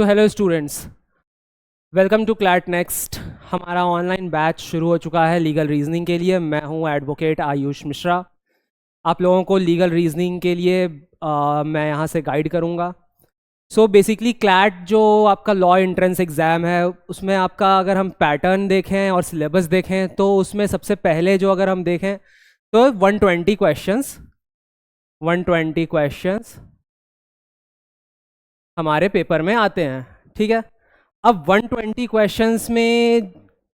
So hello students, welcome to CLAT next. हमारा online batch शुरू हो चुका है लीगल रीजनिंग के लिए। मैं हूं एडवोकेट आयुष मिश्रा। आप लोगों को लीगल रीजनिंग के लिए मैं यहां से गाइड करूंगा। सो बेसिकली क्लैट जो आपका लॉ एंट्रेंस एग्ज़ाम है, उसमें आपका अगर हम पैटर्न देखें और सिलेबस देखें तो उसमें सबसे पहले जो अगर हम देखें तो 120 क्वेश्चंस हमारे पेपर में आते हैं। ठीक है, अब 120 क्वेश्चंस में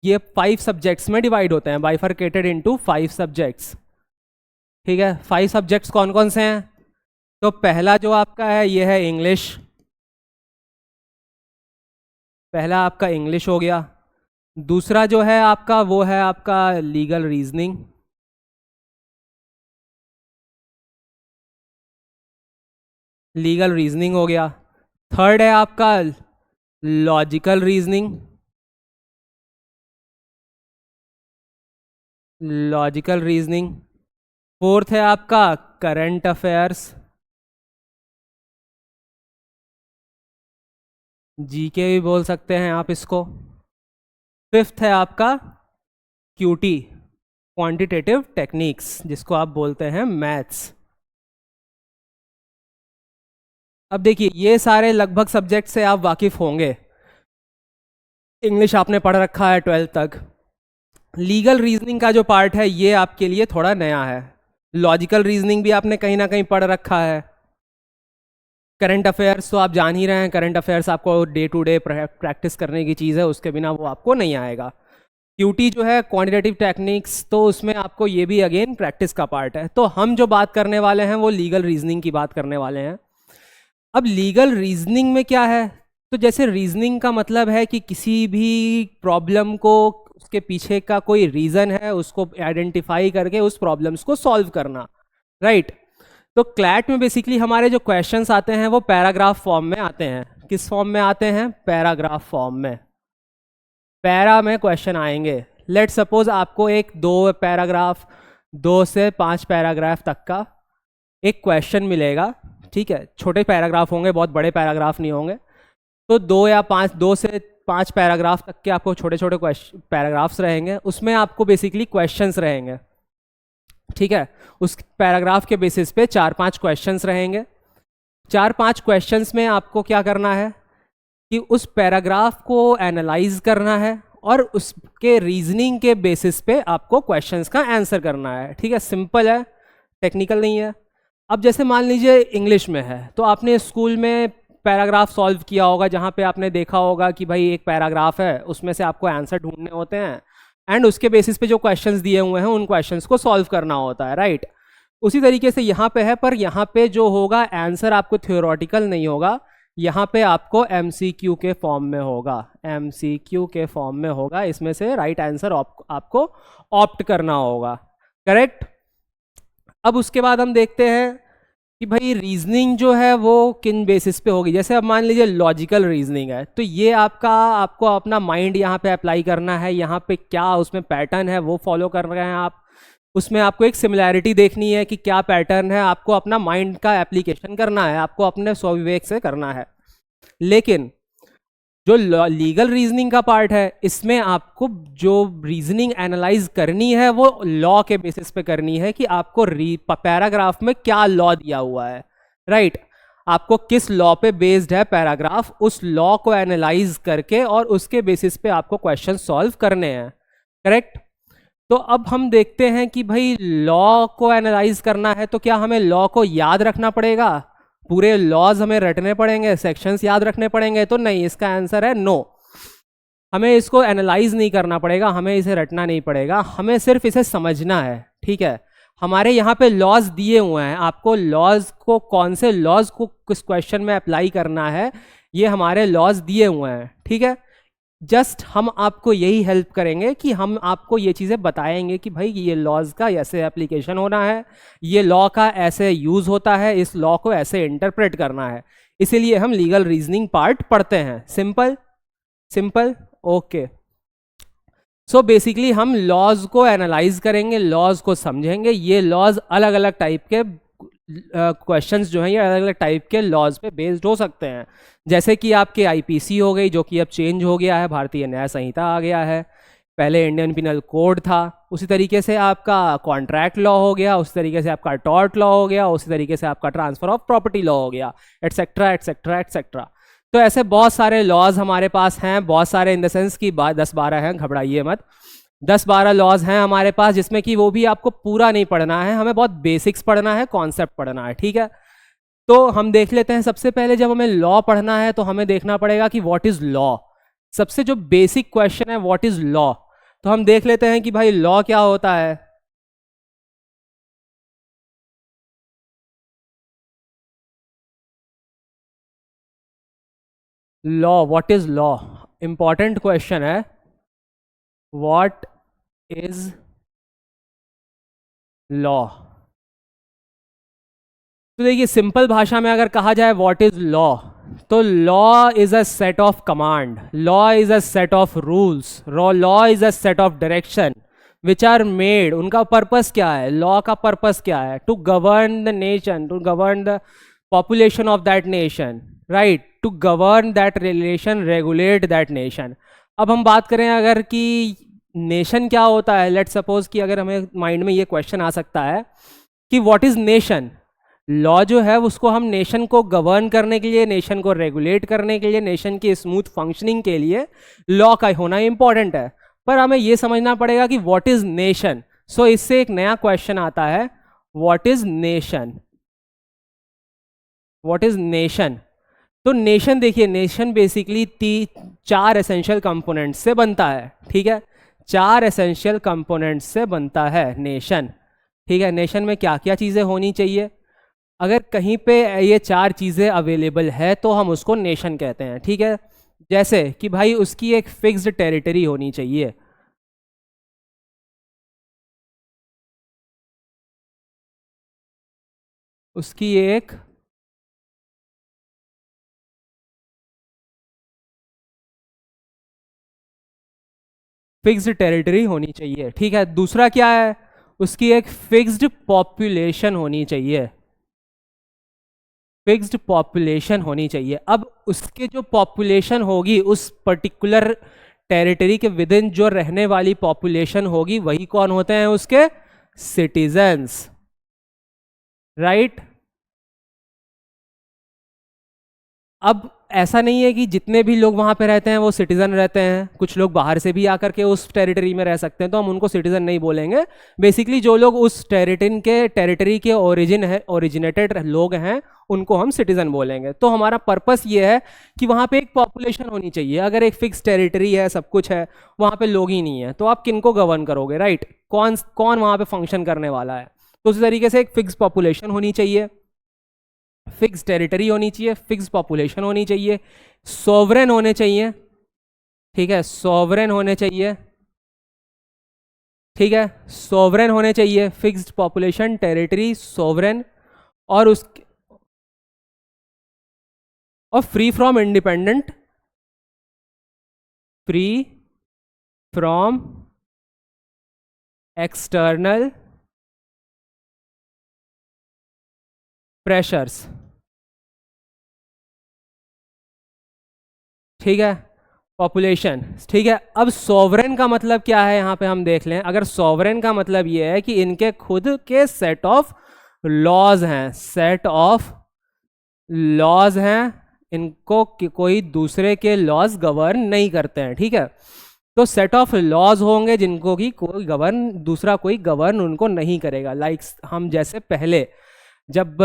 ये 5 सब्जेक्ट्स में डिवाइड होते हैं, बाइफरकेटेड इनटू 5 सब्जेक्ट्स। ठीक है, 5 सब्जेक्ट्स कौन कौन से हैं? तो पहला जो आपका है ये है इंग्लिश। पहला आपका इंग्लिश हो गया। दूसरा जो है आपका वो है आपका लीगल रीजनिंग। लीगल रीजनिंग हो गया। थर्ड है आपका logical reasoning. Logical reasoning. Fourth है आपका करंट अफेयर्स। जीके भी बोल सकते हैं आप इसको। फिफ्थ है आपका क्यूटी, क्वांटिटेटिव टेक्निक्स, जिसको आप बोलते हैं मैथ्स। अब देखिए, ये सारे लगभग सब्जेक्ट से आप वाकिफ होंगे। इंग्लिश आपने पढ़ रखा है 12th तक। लीगल रीजनिंग का जो पार्ट है ये आपके लिए थोड़ा नया है। लॉजिकल रीजनिंग भी आपने कहीं ना कहीं पढ़ रखा है। करंट अफेयर्स तो आप जान ही रहे हैं, करंट अफेयर्स आपको डे टू डे प्रैक्टिस करने की चीज़ है, उसके बिना वो आपको नहीं आएगा। क्यूटी जो है क्वांटिटेटिव टेक्निक्स, तो उसमें आपको ये भी अगेन प्रैक्टिस का पार्ट है। तो हम जो बात करने वाले हैं वो लीगल रीजनिंग की बात करने वाले हैं। अब लीगल रीजनिंग में क्या है? तो जैसे रीजनिंग का मतलब है कि किसी भी प्रॉब्लम को, उसके पीछे का कोई रीज़न है, उसको आइडेंटिफाई करके उस प्रॉब्लम्स को सॉल्व करना, राइट। तो क्लैट में बेसिकली हमारे जो क्वेश्चंस आते हैं वो पैराग्राफ फॉर्म में आते हैं। किस फॉर्म में आते हैं? पैराग्राफ फॉर्म में। पैरा में क्वेश्चन आएंगे। लेट सपोज आपको एक 2 से 5 पैराग्राफ तक का एक क्वेश्चन मिलेगा। ठीक है, छोटे पैराग्राफ होंगे, बहुत बड़े पैराग्राफ नहीं होंगे। तो 2 से 5 पैराग्राफ तक के आपको छोटे छोटे पैराग्राफ्स रहेंगे, उसमें आपको बेसिकली क्वेश्चंस रहेंगे। ठीक है, उस पैराग्राफ के बेसिस पे 4-5 क्वेश्चंस रहेंगे। 4-5 क्वेश्चंस में आपको क्या करना है कि उस पैराग्राफ को एनालाइज करना है और उसके रीजनिंग के बेसिस पे आपको क्वेश्चंस का आंसर करना है। ठीक है, सिंपल है, टेक्निकल नहीं है। अब जैसे मान लीजिए इंग्लिश में है, तो आपने स्कूल में पैराग्राफ सॉल्व किया होगा, जहाँ पे आपने देखा होगा कि भाई एक पैराग्राफ है, उसमें से आपको आंसर ढूंढने होते हैं एंड उसके बेसिस पे जो क्वेश्चंस दिए हुए हैं उन क्वेश्चंस को सॉल्व करना होता है, राइट। उसी तरीके से यहाँ पे है, पर यहाँ पे जो होगा आंसर आपको थ्योरेटिकल नहीं होगा, यहाँ पे आपको एमसीक्यू के फॉर्म में होगा। एमसीक्यू के फॉर्म में होगा, इसमें से राइट आंसर आपको ऑप्ट करना होगा, करेक्ट। अब उसके बाद हम देखते हैं कि भाई रीजनिंग जो है वो किन बेसिस पे होगी। जैसे अब मान लीजिए लॉजिकल रीजनिंग है, तो ये आपको अपना माइंड यहाँ पे अप्लाई करना है। यहाँ पे क्या उसमें पैटर्न है वो फॉलो कर रहे हैं आप, उसमें आपको एक सिमिलैरिटी देखनी है कि क्या पैटर्न है, आपको अपना माइंड का एप्लीकेशन करना है, आपको अपने स्वविवेक से करना है। लेकिन जो लीगल रीजनिंग का पार्ट है, इसमें आपको जो रीजनिंग एनालाइज करनी है वो लॉ के बेसिस पे करनी है कि आपको पैराग्राफ में क्या लॉ दिया हुआ है, राइट। आपको किस लॉ पे बेस्ड है पैराग्राफ, उस लॉ को एनालाइज करके और उसके बेसिस पे आपको क्वेश्चन सॉल्व करने हैं, करेक्ट। तो अब हम देखते हैं कि भाई लॉ को एनालाइज करना है तो क्या हमें लॉ को याद रखना पड़ेगा, पूरे लॉज हमें रटने पड़ेंगे, सेक्शंस याद रखने पड़ेंगे? तो नहीं, इसका आंसर है नो। हमें इसको एनालाइज नहीं करना पड़ेगा, हमें इसे रटना नहीं पड़ेगा, हमें सिर्फ इसे समझना है। ठीक है, हमारे यहाँ पे लॉज दिए हुए हैं, आपको लॉज को, कौन से लॉज को किस क्वेश्चन में अप्लाई करना है, ये हमारे लॉज दिए हुए हैं। ठीक है, जस्ट हम आपको यही हेल्प करेंगे कि हम आपको ये चीज़ें बताएंगे कि भाई ये लॉज का ऐसे एप्लीकेशन होना है, ये लॉ का ऐसे यूज़ होता है, इस लॉ को ऐसे इंटरप्रेट करना है। इसीलिए हम लीगल रीजनिंग पार्ट पढ़ते हैं। Simple simple, okay. So basically हम लॉज को एनालाइज करेंगे, लॉज को समझेंगे। ये लॉज अलग अलग टाइप के क्वेश्चंस जो हैं ये अलग अलग टाइप के लॉज पे बेस्ड हो सकते हैं। जैसे कि आपके आईपीसी हो गई, जो कि अब चेंज हो गया है, भारतीय न्याय संहिता आ गया है, पहले इंडियन पिनल कोड था। उसी तरीके से आपका कॉन्ट्रैक्ट लॉ हो गया, उसी तरीके से आपका टॉर्ट लॉ हो गया, उसी तरीके से आपका ट्रांसफर ऑफ प्रॉपर्टी लॉ हो गया, एटसेट्रा एटसेट्रा एटसेट्रा। तो ऐसे बहुत सारे लॉज हमारे पास हैं, बहुत सारे इन द सेंस की 10-12 हैं, घबराइए मत। 10-12 लॉज हैं हमारे पास, जिसमें कि वो भी आपको पूरा नहीं पढ़ना है, हमें बहुत बेसिक्स पढ़ना है, कॉन्सेप्ट पढ़ना है, ठीक है। तो हम देख लेते हैं, सबसे पहले जब हमें लॉ पढ़ना है तो हमें देखना पड़ेगा कि व्हाट इज लॉ। सबसे जो बेसिक क्वेश्चन है व्हाट इज लॉ, तो हम देख लेते हैं कि भाई लॉ क्या होता है। Law, what is law, important question है। What is law. तो देखिए सिंपल भाषा में अगर कहा जाए व्हाट इज लॉ, तो law is a set of command, law is a set of rules, law is a set of direction which are made. उनका पर्पस क्या है, लॉ का पर्पस क्या है? To govern the nation, to govern the population of that nation, right, to govern that relation, regulate that nation. अब हम बात करें अगर कि नेशन क्या होता है, लेट सपोज कि अगर हमें माइंड में ये क्वेश्चन आ सकता है कि व्हाट इज नेशन। लॉ जो है उसको हम नेशन को गवर्न करने के लिए, नेशन को रेगुलेट करने के लिए, नेशन की स्मूथ फंक्शनिंग के लिए लॉ का होना इंपॉर्टेंट है। पर हमें यह समझना पड़ेगा कि व्हाट इज नेशन। सो इससे एक नया क्वेश्चन आता है, what is nation, what is nation. तो नेशन देखिए, नेशन बेसिकली 4 एसेंशियल कंपोनेंट से बनता है, ठीक है, 4 एसेंशियल कंपोनेंट से बनता है नेशन, ठीक है। नेशन में क्या क्या चीज़ें होनी चाहिए, अगर कहीं पे ये 4 चीज़ें अवेलेबल है तो हम उसको नेशन कहते हैं, ठीक है। जैसे कि भाई उसकी एक फिक्स्ड टेरिटरी होनी चाहिए, उसकी एक फिक्स्ड टेरिटरी होनी चाहिए, ठीक है। दूसरा क्या है, उसकी एक फिक्स्ड पॉपुलेशन होनी चाहिए, फिक्स्ड पॉपुलेशन होनी चाहिए। अब उसके जो पॉपुलेशन होगी उस पर्टिकुलर टेरिटरी के विद इन जो रहने वाली पॉपुलेशन होगी वही कौन होते हैं, उसके सिटीजन्स, राइट। अब ऐसा नहीं है कि जितने भी लोग वहां पे रहते हैं वो सिटीजन रहते हैं, कुछ लोग बाहर से भी आकर के उस टेरिटरी में रह सकते हैं, तो हम उनको सिटीजन नहीं बोलेंगे। बेसिकली जो लोग उस टेरिटरी के ओरिजिनेटेड लोग हैं उनको हम सिटीजन बोलेंगे। तो हमारा पर्पस ये है कि वहां पे एक पॉपुलेशन होनी चाहिए। अगर एक फिक्स टेरिटरी है, सब कुछ है, वहां पे लोग ही नहीं है, तो आप किनको गवर्न करोगे, राइट, कौन कौन वहां पे फंक्शन करने वाला है। तो उसी तरीके से एक फिक्स पॉपुलेशन होनी चाहिए, फिक्स टेरिटरी होनी चाहिए, फिक्स पॉपुलेशन होनी चाहिए, सॉवरेन होने चाहिए, ठीक है, सॉवरेन होने चाहिए, ठीक है, सॉवरेन होने चाहिए, फिक्स्ड पॉपुलेशन, टेरिटरी, सॉवरेन, और उस और free from independent, free from external pressures, ठीक है, पॉपुलेशन, ठीक है। अब सॉवरेन का मतलब क्या है यहाँ पे हम देख लें। अगर सॉवरेन का मतलब ये है कि इनके खुद के सेट ऑफ लॉज हैं, सेट ऑफ लॉज हैं, इनको कोई दूसरे के लॉज गवर्न नहीं करते हैं, ठीक है। तो सेट ऑफ लॉज होंगे जिनको कि कोई गवर्न, दूसरा कोई गवर्न उनको नहीं करेगा। लाइक हम जैसे पहले जब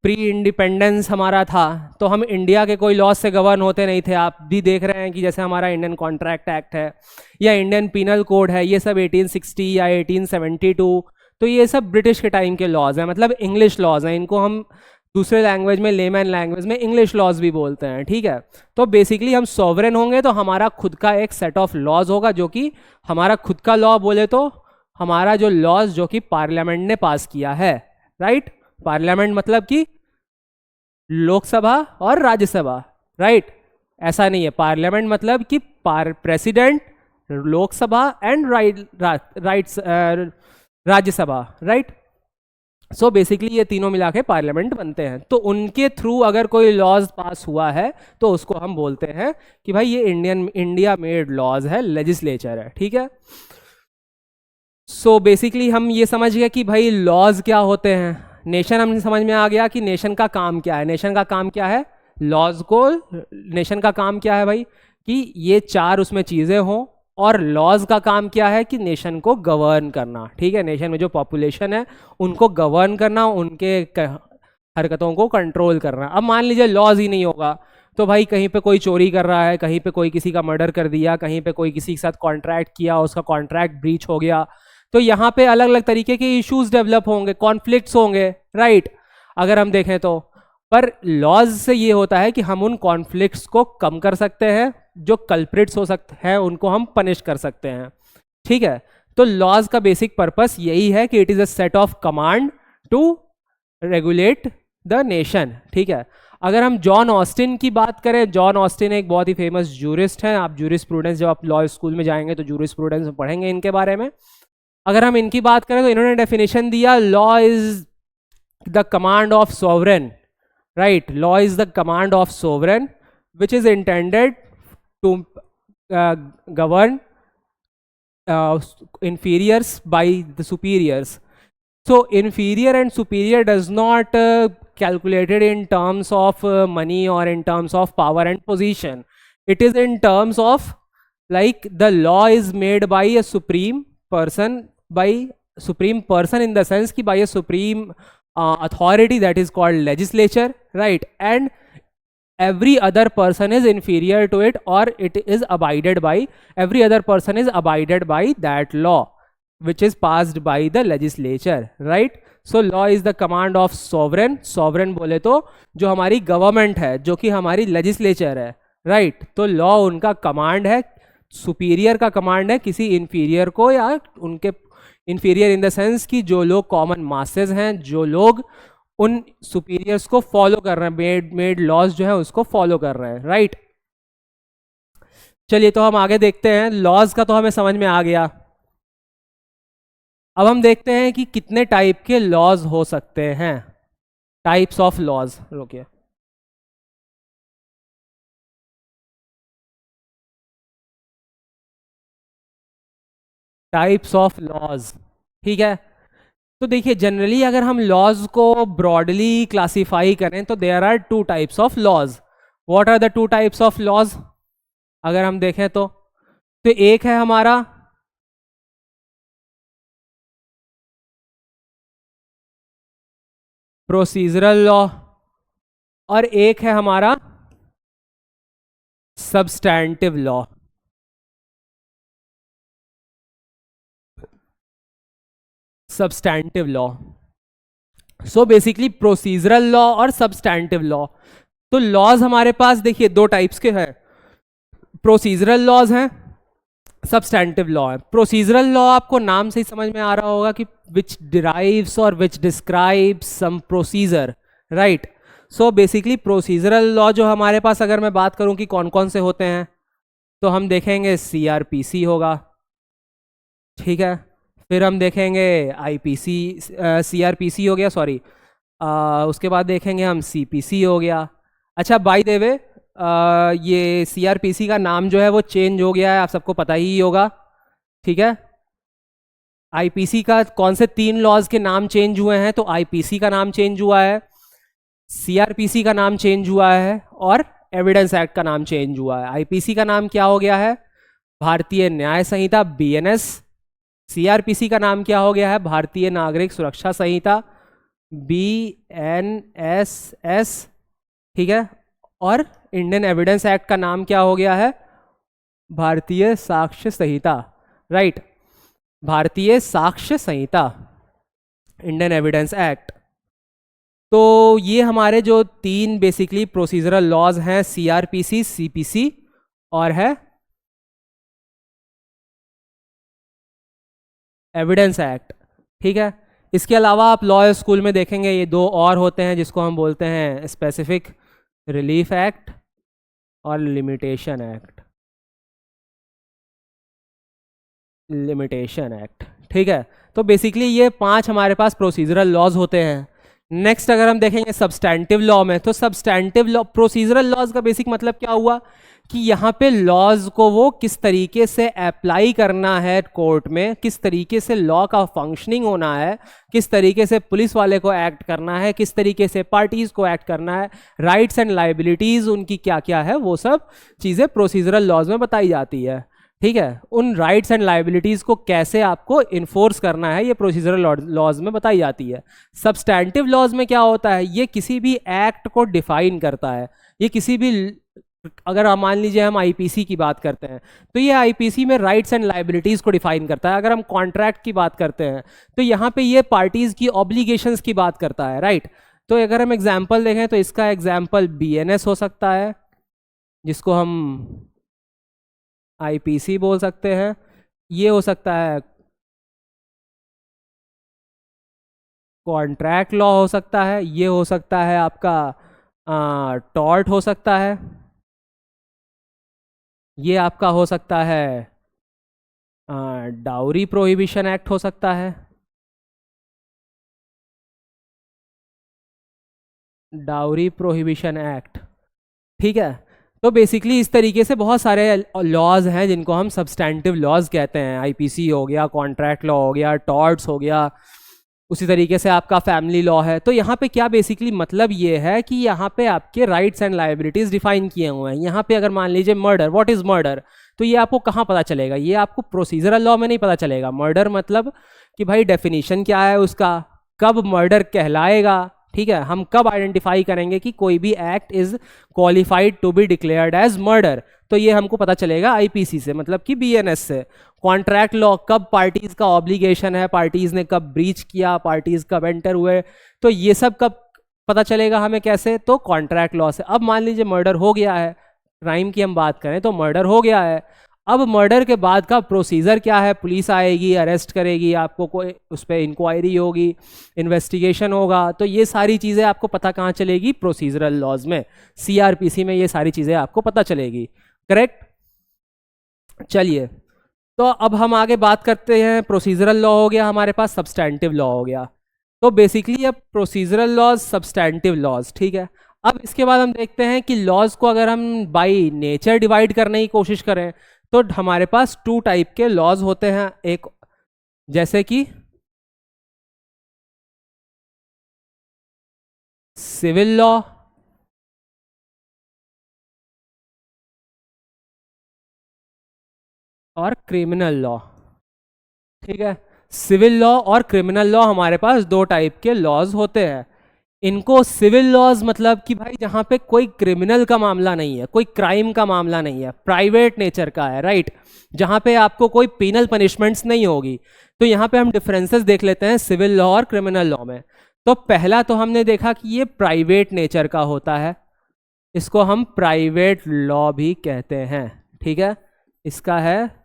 प्री इंडिपेंडेंस हमारा था तो हम इंडिया के कोई लॉज से गवर्न होते नहीं थे। आप भी देख रहे हैं कि जैसे हमारा इंडियन कॉन्ट्रैक्ट एक्ट है या इंडियन पीनल कोड है, ये सब 1860 या 1872, तो ये सब ब्रिटिश के टाइम के लॉज हैं, मतलब इंग्लिश लॉज हैं। इनको हम दूसरे लैंग्वेज में, लेमैन लैंग्वेज में इंग्लिश लॉज भी बोलते हैं, ठीक है। तो बेसिकली हम सॉवरेन होंगे तो हमारा खुद का एक सेट ऑफ लॉज होगा, जो कि हमारा खुद का लॉ बोले तो हमारा जो लॉज जो कि पार्लियामेंट ने पास किया है, राइट। पार्लियामेंट मतलब कि लोकसभा और राज्यसभा, राइट। ऐसा नहीं है, पार्लियामेंट मतलब कि president, Lok Sabha and Rajya Sabha, right. So basically ये तीनों मिला के पार्लियामेंट बनते हैं। तो उनके थ्रू अगर कोई लॉज पास हुआ है तो उसको हम बोलते हैं कि भाई ये इंडिया मेड लॉज है, लेजिस्लेचर है, ठीक है। सो बेसिकली हम ये समझ गए कि भाई लॉज क्या होते हैं। नेशन हमने समझ में आ गया कि नेशन का काम क्या है। नेशन का काम क्या है? लॉज को, नेशन का काम क्या है भाई? कि ये चार उसमें चीज़ें हों। और लॉज का काम क्या है? कि नेशन को गवर्न करना, ठीक है। नेशन में जो पॉपुलेशन है उनको गवर्न करना, उनके हरकतों को कंट्रोल करना। अब मान लीजिए लॉज ही नहीं होगा तो भाई कहीं पे कोई चोरी कर रहा है, कहीं पे कोई किसी का मर्डर कर दिया, कहीं पे कोई किसी के साथ कॉन्ट्रैक्ट किया, उसका कॉन्ट्रैक्ट ब्रीच हो गया, तो यहाँ पे अलग अलग तरीके के इश्यूज डेवलप होंगे, कॉन्फ्लिक्ट्स होंगे, राइट, अगर हम देखें तो। पर लॉज से ये होता है कि हम उन कॉन्फ्लिक्ट्स को कम कर सकते हैं, जो कल्प्रिट्स हो सकते हैं उनको हम पनिश कर सकते हैं, ठीक है। तो लॉज का बेसिक पर्पस यही है कि it is a set of command to regulate the nation, ठीक है। अगर हम जॉन ऑस्टिन की बात करें, जॉन ऑस्टिन एक बहुत ही फेमस जूरिस्ट हैं। आप जूरिस्प्रूडेंस जब आप लॉ स्कूल में जाएंगे तो जूरिस्प्रूडेंस पढ़ेंगे इनके बारे में। अगर हम इनकी बात करें तो इन्होंने डेफिनेशन दिया, law is the command of sovereign, right. Law is the command of sovereign which is intended to govern inferiors by the superiors. So inferior and superior does not calculated in terms of money or in terms of power and position. It is in terms of like the law is made by a supreme person, in the sense ki by a supreme authority that is called legislature, right. And every other person is inferior to it, or it is abided by, every other person is abided by that law which is passed by the legislature, right. So law is the command of sovereign. sovereign बोले तो जो हमारी government है, जो कि हमारी legislature है, right. तो लॉ उनका कमांड है, सुपीरियर का कमांड है किसी इंफीरियर को, या उनके इंफीरियर इन द सेंस कि जो लोग कॉमन मासेस हैं, जो लोग उन सुपीरियर्स को फॉलो कर रहे हैं, मेड लॉज जो है उसको फॉलो कर रहे हैं, राइट। चलिए तो हम आगे देखते हैं। लॉज का तो हमें समझ में आ गया। अब हम देखते हैं कि कितने टाइप के लॉज हो सकते हैं। टाइप्स ऑफ लॉज, रुकिए, टाइप्स ऑफ लॉज, ठीक है। तो देखिए जनरली अगर हम लॉज को ब्रॉडली क्लासिफाई करें तो there are two types of laws. What are the two types of laws? अगर हम देखें तो एक है हमारा प्रोसीजरल लॉ, और एक है हमारा सब्सटैंटिव लॉ। सब्सटैंटिव लॉ, सो बेसिकली प्रोसीजरल लॉ और सब्सटैंटिव लॉ। तो लॉज हमारे पास देखिए दो टाइप्स के हैं, प्रोसीजरल लॉज हैं, सब्सटैंटिव लॉ है। प्रोसीजरल लॉ आपको नाम से ही समझ में आ रहा होगा कि विच डिराइव्स और which describes some procedure, right. So basically procedural law जो हमारे पास, अगर मैं बात करूं कि कौन कौन से होते हैं, तो हम देखेंगे सीआरपीसी होगा, ठीक है। फिर हम देखेंगे आईपीसी, सीआरपीसी हो गया, सॉरी, उसके बाद देखेंगे हम सीपीसी हो गया। अच्छा बाय द वे, ये सीआरपीसी का नाम जो है वो चेंज हो गया है, आप सबको पता ही होगा, ठीक है। आईपीसी का कौन से 3 लॉज के नाम चेंज हुए हैं? तो आईपीसी का नाम चेंज हुआ है, सीआरपीसी का नाम चेंज हुआ है, और एविडेंस एक्ट का नाम चेंज हुआ है। आईपीसी का नाम क्या हो गया है? भारतीय न्याय संहिता, बीएनएस। सीआरपीसी का नाम क्या हो गया है? भारतीय नागरिक सुरक्षा संहिता, बीएनएसएस, ठीक है। और इंडियन एविडेंस एक्ट का नाम क्या हो गया है? भारतीय साक्ष्य संहिता, राइट। भारतीय साक्ष्य संहिता, इंडियन एविडेंस एक्ट। तो ये हमारे जो 3 बेसिकली प्रोसीजरल लॉज हैं, सीआरपीसी, सीपीसी और है एविडेंस एक्ट, ठीक है। इसके अलावा आप लॉ स्कूल में देखेंगे ये 2 और होते हैं जिसको हम बोलते हैं स्पेसिफिक रिलीफ एक्ट और लिमिटेशन एक्ट, ठीक है। तो बेसिकली ये 5 हमारे पास प्रोसीजरल लॉज होते हैं। नेक्स्ट अगर हम देखेंगे सब्सटैंटिव लॉ में, तो सब्सटैंटिव लॉ, प्रोसीजरल लॉज का बेसिक मतलब क्या हुआ कि यहाँ पे लॉज को वो किस तरीके से अप्लाई करना है कोर्ट में, किस तरीके से लॉ का फंक्शनिंग होना है, किस तरीके से पुलिस वाले को एक्ट करना है, किस तरीके से पार्टीज को एक्ट करना है, राइट्स एंड लाइबिलिटीज उनकी क्या क्या है, वो सब चीज़ें प्रोसीजरल लॉज में बताई जाती है। ठीक है, उन राइट्स एंड लाइबिलिटीज को कैसे आपको इन्फोर्स करना है ये प्रोसीजरल लॉज में बताई जाती है। सब्सटैंटिव लॉज में क्या होता है, ये किसी भी एक्ट को डिफाइन करता है। ये किसी भी, अगर हम मान लीजिए हम आईपीसी की बात करते हैं तो ये आईपीसी में राइट्स एंड लाइबिलिटीज को डिफाइन करता है। अगर हम कॉन्ट्रैक्ट की बात करते हैं तो यहाँ पे ये पार्टीज की ऑब्लिगेशंस की बात करता है, राइट। तो अगर हम एग्जाम्पल देखें तो इसका एग्जाम्पल बीएनएस हो सकता है, जिसको हम आईपीसी बोल सकते हैं। ये हो सकता है कॉन्ट्रैक्ट लॉ हो सकता है, ये हो सकता है आपका टॉर्ट हो सकता है, ये आपका हो सकता है डाउरी प्रोहिबिशन एक्ट हो सकता है, डाउरी प्रोहिबिशन एक्ट। ठीक है, तो बेसिकली इस तरीके से बहुत सारे लॉज हैं जिनको हम सब्सटैंटिव लॉज कहते हैं। आईपीसी हो गया, कॉन्ट्रैक्ट लॉ हो गया, टॉर्ट्स हो गया, उसी तरीके से आपका फैमिली लॉ है। तो यहाँ पे क्या बेसिकली मतलब ये है कि यहाँ पे आपके राइट्स एंड लायबिलिटीज डिफाइन किए हुए हैं। यहाँ पे अगर मान लीजिए मर्डर, व्हाट इज मर्डर, तो ये आपको कहाँ पता चलेगा, ये आपको प्रोसीजरल लॉ में नहीं पता चलेगा। मर्डर मतलब कि भाई डेफिनेशन क्या है उसका, कब मर्डर कहलाएगा, ठीक है, हम कब आइडेंटिफाई करेंगे कि कोई भी act is qualified to be declared as murder, तो ये हमको पता चलेगा आईपीसी से, मतलब कि बीएनएस से। कॉन्ट्रैक्ट लॉ, कब पार्टीज का ऑब्लिगेशन है, पार्टीज ने कब ब्रीच किया, पार्टीज कब एंटर हुए, तो ये सब कब पता चलेगा हमें, कैसे, तो कॉन्ट्रैक्ट लॉ से। अब मान लीजिए मर्डर हो गया है, क्राइम की हम बात करें तो मर्डर हो गया है। अब मर्डर के बाद का प्रोसीजर क्या है, पुलिस आएगी, अरेस्ट करेगी आपको, कोई उस पर इंक्वायरी होगी, इन्वेस्टिगेशन होगा, तो ये सारी चीज़ें आपको पता कहाँ चलेगी, प्रोसीजरल लॉज में, सीआरपीसी में ये सारी चीज़ें आपको पता चलेगी, करेक्ट। चलिए, तो अब हम आगे बात करते हैं। प्रोसीजरल लॉ हो गया हमारे पास, सब्सटैंटिव लॉ हो गया। तो बेसिकली अब प्रोसीजरल लॉज, सब्सटैंटिव लॉज, ठीक है। अब इसके बाद हम देखते हैं कि लॉज को अगर हम बाय नेचर डिवाइड करने की कोशिश करें तो हमारे पास 2 टाइप के लॉज होते हैं। एक जैसे कि सिविल लॉ और क्रिमिनल लॉ, ठीक है। सिविल लॉ और क्रिमिनल लॉ हमारे पास 2 टाइप के लॉज होते हैं। इनको सिविल लॉज मतलब कि भाई जहां पे कोई क्रिमिनल का मामला नहीं है, कोई क्राइम का मामला नहीं है, प्राइवेट नेचर का है, राइट, जहां पे आपको कोई पेनल पनिशमेंट्स नहीं होगी। तो यहाँ पे हम डिफरेंसेस देख लेते हैं सिविल लॉ और क्रिमिनल लॉ में। तो पहला तो हमने देखा कि ये प्राइवेट नेचर का होता है, इसको हम प्राइवेट लॉ भी कहते हैं, ठीक है। इसका है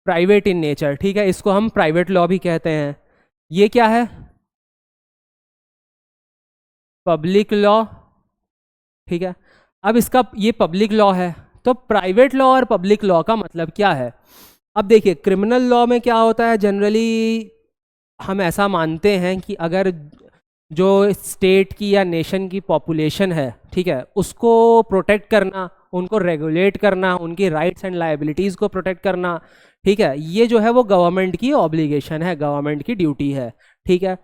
प्राइवेट इन नेचर, ठीक है, इसको हम प्राइवेट लॉ भी कहते हैं। ये क्या है, पब्लिक लॉ, ठीक है। अब इसका ये पब्लिक लॉ है, तो प्राइवेट लॉ और पब्लिक लॉ का मतलब क्या है। अब देखिए क्रिमिनल लॉ में क्या होता है, जनरली हम ऐसा मानते हैं कि अगर जो स्टेट की या नेशन की पॉपुलेशन है, ठीक है, उसको प्रोटेक्ट करना, उनको रेगुलेट करना, उनकी राइट्स एंड लायबिलिटीज़ को प्रोटेक्ट करना, ठीक है, ये जो है वो गवर्नमेंट की ऑब्लिगेशन है, गवर्नमेंट की ड्यूटी है, ठीक है।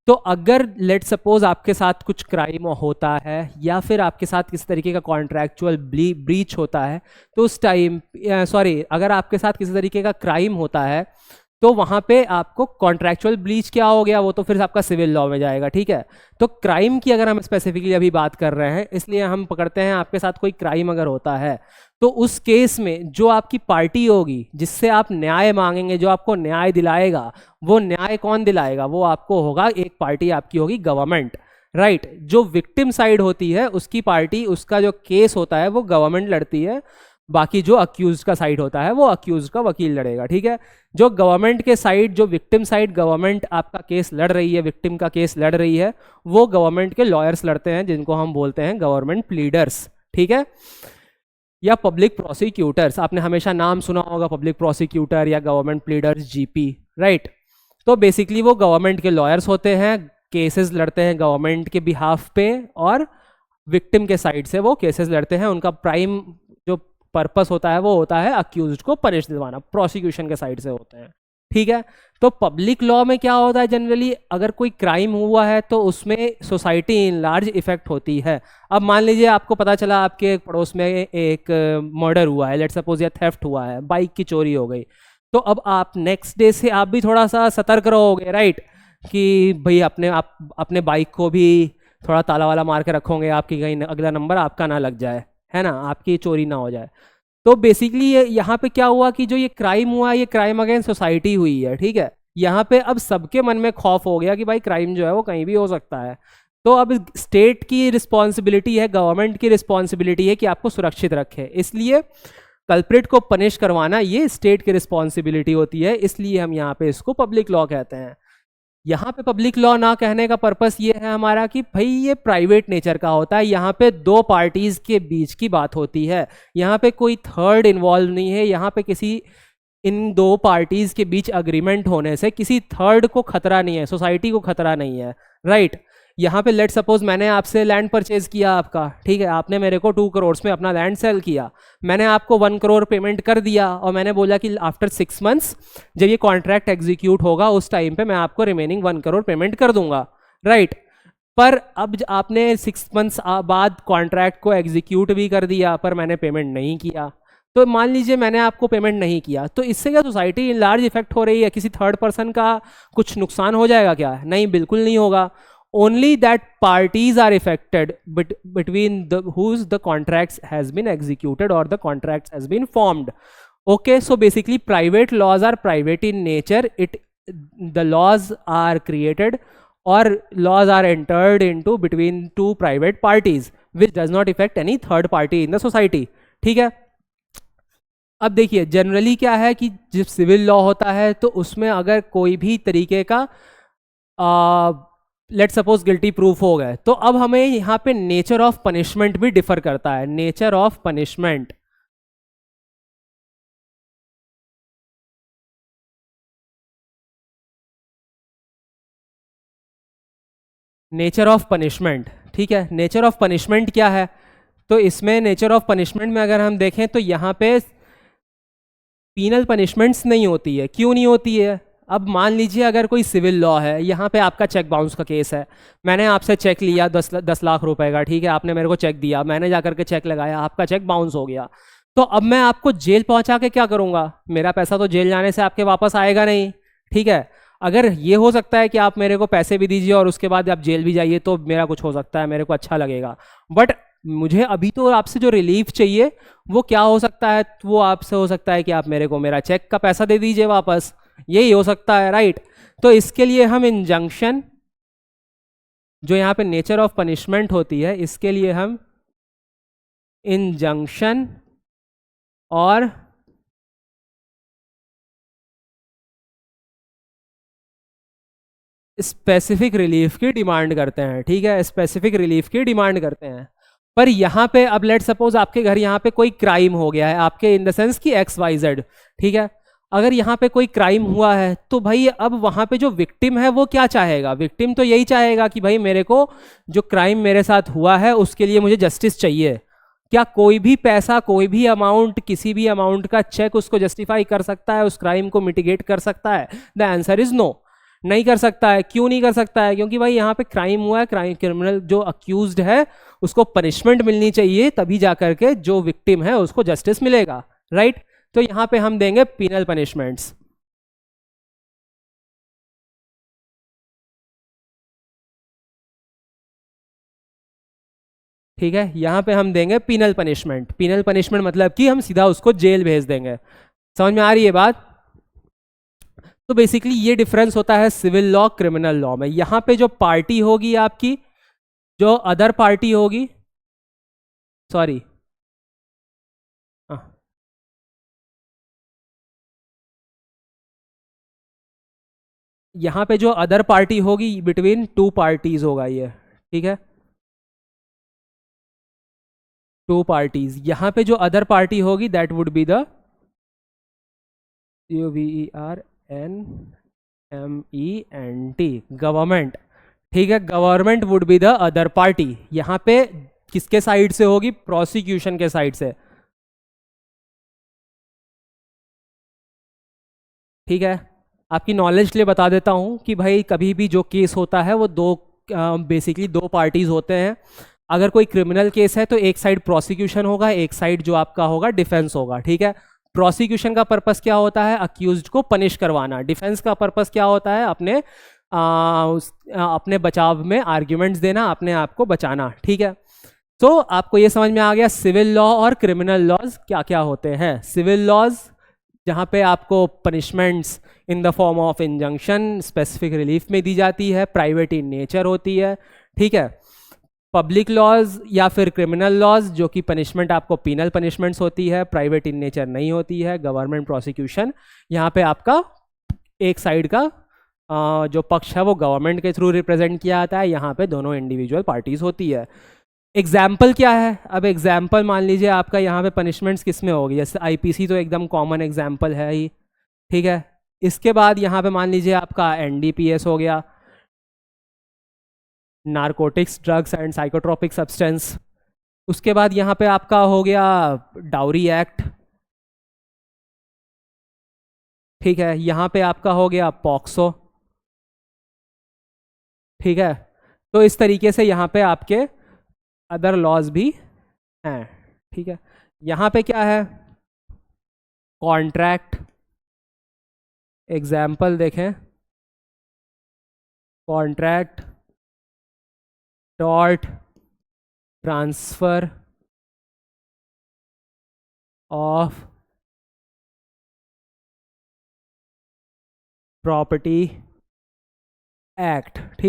तो अगर लेट सपोज आपके साथ कुछ क्राइम होता है या फिर आपके साथ किसी तरीके का कॉन्ट्रैक्चुअल ब्रीच होता है, तो उस टाइम अगर आपके साथ किसी तरीके का क्राइम होता है तो वहाँ पे आपको कॉन्ट्रैक्चुअल ब्रीच क्या हो गया, वो तो फिर आपका सिविल लॉ में जाएगा, ठीक है। तो क्राइम की अगर हम स्पेसिफिकली अभी बात कर रहे हैं, इसलिए हम पकड़ते हैं आपके साथ कोई क्राइम अगर होता है तो उस केस में जो आपकी पार्टी होगी जिससे आप न्याय मांगेंगे, जो आपको न्याय दिलाएगा, वो न्याय कौन दिलाएगा, वो आपको होगा, एक पार्टी आपकी होगी गवर्नमेंट, राइट। जो विक्टिम साइड होती है उसकी पार्टी, उसका जो केस होता है वो गवर्नमेंट लड़ती है, बाकी जो अक्यूज का साइड होता है वो अक्यूज का वकील लड़ेगा, ठीक है। जो गवर्नमेंट के साइड, जो विक्टिम साइड, गवर्नमेंट आपका केस लड़ रही है, विक्टिम का केस लड़ रही है, वो गवर्नमेंट के लॉयर्स लड़ते हैं जिनको हम बोलते हैं गवर्नमेंट प्लीडर्स, ठीक है। या पब्लिक प्रोसिक्यूटर्स, आपने हमेशा नाम सुना होगा पब्लिक प्रोसिक्यूटर या गवर्नमेंट प्लीडर्स, जीपी, राइट। तो बेसिकली वो गवर्नमेंट के लॉयर्स होते हैं, केसेस लड़ते हैं गवर्नमेंट के बिहाफ पे, और विक्टिम के साइड से वो केसेस लड़ते हैं। उनका प्राइम जो पर्पस होता है वो होता है अक्यूज्ड को पनिश दिलवाना, प्रोसिक्यूशन के साइड से होते हैं, ठीक है। तो पब्लिक लॉ में क्या होता है, जनरली अगर कोई क्राइम हुआ है तो उसमें सोसाइटी इन लार्ज इफेक्ट होती है। अब मान लीजिए आपको पता चला आपके पड़ोस में एक मर्डर हुआ है, लेट सपोज, या थेफ्ट हुआ है, बाइक की चोरी हो गई, तो अब आप नेक्स्ट डे से आप भी थोड़ा सा सतर्क रहोगे, राइट, कि भाई अपने बाइक को भी थोड़ा ताला वाला मार के रखोगे, आपकी कहीं अगला नंबर आपका ना लग जाए, है ना, आपकी चोरी ना हो जाए। तो बेसिकली ये यहाँ पे क्या हुआ कि जो ये क्राइम हुआ, ये क्राइम अगेंस्ट सोसाइटी हुई है, ठीक है। यहाँ पे अब सबके मन में खौफ हो गया कि भाई क्राइम जो है वो कहीं भी हो सकता है। तो अब स्टेट की रिस्पॉन्सिबिलिटी है, गवर्नमेंट की रिस्पॉन्सिबिलिटी है कि आपको सुरक्षित रखे, इसलिए कल्प्रिट को पनिश करवाना ये स्टेट की रिस्पॉन्सिबिलिटी होती है, इसलिए हम यहाँ पे इसको पब्लिक लॉ कहते हैं। यहाँ पे पब्लिक लॉ ना कहने का पर्पस ये है हमारा कि भाई ये प्राइवेट नेचर का होता है, यहाँ पे दो पार्टीज के बीच की बात होती है, यहाँ पे कोई थर्ड इन्वॉल्व नहीं है, यहाँ पे किसी इन दो पार्टीज के बीच अग्रीमेंट होने से किसी थर्ड को खतरा नहीं है, सोसाइटी को खतरा नहीं है, राइट। यहाँ पे लेट सपोज मैंने आपसे लैंड परचेज किया आपका, ठीक है, आपने मेरे को 2 करोड़ में अपना लैंड सेल किया, मैंने आपको 1 करोड़ पेमेंट कर दिया, और मैंने बोला कि आफ्टर 6 मंथ्स जब ये कॉन्ट्रैक्ट एग्जीक्यूट होगा उस टाइम पे मैं आपको रिमेनिंग 1 करोड़ पेमेंट कर दूंगा, राइट। पर अब आपने 6 मंथ्स बाद कॉन्ट्रैक्ट को एग्जीक्यूट भी कर दिया, पर मैंने पेमेंट नहीं किया। तो मान लीजिए मैंने आपको पेमेंट नहीं किया, तो इससे क्या सोसाइटी इन लार्ज इफेक्ट हो रही है, किसी थर्ड पर्सन का कुछ नुकसान हो जाएगा क्या? नहीं, बिल्कुल नहीं होगा। only that parties are affected between the whose the contracts has been executed or the contracts has been formed. Okay, so basically private laws are private in nature. The laws are created or laws are entered into between two private parties which does not affect any third party in the society. ठीक है। अब देखिए generally क्या है कि जब civil law होता है तो उसमें अगर कोई भी तरीके का लेट सपोज गिल्टी प्रूफ हो गए, तो अब हमें यहाँ पे नेचर ऑफ पनिशमेंट भी डिफर करता है। Nature of punishment, nature of punishment, ठीक है। नेचर ऑफ पनिशमेंट क्या है, तो इसमें नेचर ऑफ पनिशमेंट में अगर हम देखें तो यहाँ पे पीनल पनिशमेंट्स नहीं होती है। क्यों नहीं होती है? अब मान लीजिए अगर कोई सिविल लॉ है, यहाँ पे आपका चेक बाउंस का केस है, मैंने आपसे चेक लिया 10 लाख रुपए का, ठीक है, आपने मेरे को चेक दिया, मैंने जाकर के चेक लगाया, आपका चेक बाउंस हो गया, तो अब मैं आपको जेल पहुंचा के क्या करूंगा? मेरा पैसा तो जेल जाने से आपके वापस आएगा नहीं, ठीक है। अगर ये हो सकता है कि आप मेरे को पैसे भी दीजिए और उसके बाद आप जेल भी जाइए, तो मेरा कुछ हो सकता है, मेरे को अच्छा लगेगा, बट मुझे अभी तो आपसे जो रिलीफ चाहिए वो क्या हो सकता है? वो आपसे हो सकता है कि आप मेरे को मेरा चेक का पैसा दे दीजिए वापस, यही हो सकता है, राइट। तो इसके लिए हम इंजंक्शन, जो यहाँ पे नेचर ऑफ पनिशमेंट होती है, इसके लिए हम इंजंक्शन और स्पेसिफिक रिलीफ की डिमांड करते हैं, ठीक है, स्पेसिफिक रिलीफ की डिमांड करते हैं। पर यहाँ पे अब लेट सपोज आपके घर यहाँ पे कोई क्राइम हो गया है, आपके इन द सेंस कि XYZ, ठीक है। अगर यहाँ पे कोई क्राइम हुआ है तो भाई अब वहाँ पे जो विक्टिम है वो क्या चाहेगा? विक्टिम तो यही चाहेगा कि भाई मेरे को जो क्राइम मेरे साथ हुआ है उसके लिए मुझे जस्टिस चाहिए। क्या कोई भी पैसा, कोई भी अमाउंट, किसी भी अमाउंट का चेक उसको जस्टिफाई कर सकता है, उस क्राइम को मिटिगेट कर सकता है? द आंसर इज नो, नहीं कर सकता है। क्यों नहीं कर सकता है? क्योंकि भाई यहाँ पे क्राइम हुआ है, क्राइम, क्रिमिनल जो अक्यूज्ड है उसको पनिशमेंट मिलनी चाहिए, तभी जाकर के जो विक्टिम है उसको जस्टिस मिलेगा, राइट। तो यहाँ पे हम देंगे पीनल पनिशमेंट्स, ठीक है। यहाँ पे हम देंगे पीनल पनिशमेंट। पीनल पनिशमेंट मतलब कि हम सीधा उसको जेल भेज देंगे। समझ में आ रही है बात? तो बेसिकली ये डिफरेंस होता है सिविल लॉ क्रिमिनल लॉ में। यहाँ पे जो पार्टी होगी आपकी, जो अदर पार्टी होगी, सॉरी, यहाँ पे जो अदर पार्टी होगी बिटवीन टू पार्टीज होगा ये, ठीक है। टू पार्टीज, यहाँ पे जो अदर पार्टी होगी that would be the GOVERNMENT, government. ठीक है, government would be the other party. यहाँ पे किसके साइड से होगी? प्रोसिक्यूशन के साइड से। ठीक है, आपकी नॉलेज के लिए बता देता हूँ कि भाई कभी भी जो केस होता है वो दो बेसिकली दो पार्टीज होते हैं। अगर कोई क्रिमिनल केस है तो एक साइड प्रोसिक्यूशन होगा, एक साइड जो आपका होगा डिफेंस होगा। ठीक है, प्रोसिक्यूशन का पर्पस क्या होता है? अक्यूज्ड को पनिश करवाना। डिफेंस का पर्पस क्या होता है? अपने बचाव में आर्ग्यूमेंट्स देना, अपने आप को बचाना। ठीक है, तो आपको ये समझ में आ गया सिविल लॉ और क्रिमिनल लॉज क्या क्या होते हैं। सिविल लॉज जहाँ पे आपको punishments in the form of injunction specific relief में दी जाती है, प्राइवेट इन नेचर होती है। ठीक है, पब्लिक लॉज या फिर क्रिमिनल लॉज जो कि पनिशमेंट आपको पीनल पनिशमेंट्स होती है, प्राइवेट इन नेचर नहीं होती है। गवर्नमेंट प्रोसिक्यूशन, यहाँ पे आपका एक साइड का जो पक्ष है वो गवर्नमेंट के थ्रू रिप्रेजेंट किया जाता है, यहाँ पे दोनों इंडिविजुअल पार्टीज होती है। एग्जाम्पल क्या है? अब एग्जाम्पल मान लीजिए आपका यहाँ पे पनिशमेंट्स किस में होगी, जैसे आईपीसी तो एकदम कॉमन एग्जाम्पल है ही। ठीक है, इसके बाद यहाँ पे मान लीजिए आपका एनडीपीएस हो गया, narcotics drugs and psychotropic substance. उसके बाद यहाँ पे आपका हो गया डाउरी एक्ट। ठीक है, यहाँ पे आपका हो गया पॉक्सो। ठीक है, तो इस तरीके से यहाँ पे आपके अदर लॉज भी हैं। ठीक है, यहाँ पे क्या है? कॉन्ट्रैक्ट। एग्जाम्पल देखें, contract, tort, transfer of property act. ठीक